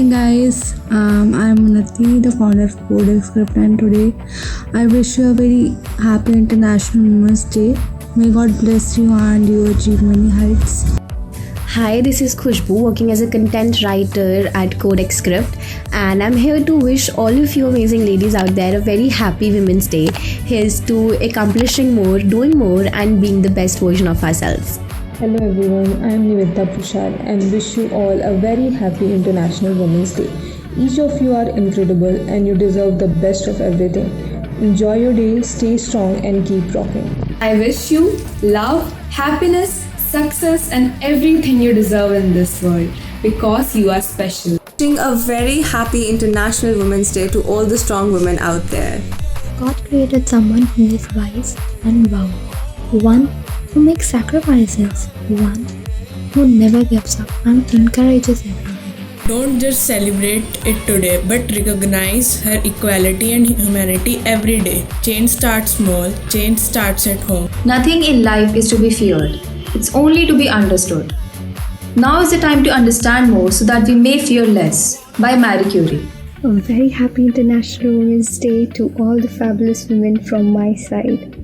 Hey guys, I'm Unnati, the founder of CodXCrypt, and today I wish you a very happy International Women's Day. May God bless you and you achieve many heights. Hi, this is Khushbu, working as a content writer at CodXCrypt, and I'm here to wish all of you amazing ladies out there a very happy Women's Day. Here's to accomplishing more, doing more, and being the best version of ourselves. Hello everyone, I am Nivedita Pushar and wish you all a very happy International Women's Day. Each of you are incredible and you deserve the best of everything. Enjoy your day, stay strong and keep rocking. I wish you love, happiness, success and everything you deserve in this world because you are special. Wishing a very happy International Women's Day to all the strong women out there. God created someone who is wise and bound, one who makes sacrifices, one who never gives up and encourages everyone. Don't just celebrate it today, but recognize her equality and humanity every day. Change starts small, change starts at home. Nothing in life is to be feared, it's only to be understood. Now is the time to understand more so that we may fear less. By Marie Curie. A very happy International Women's Day to all the fabulous women from my side.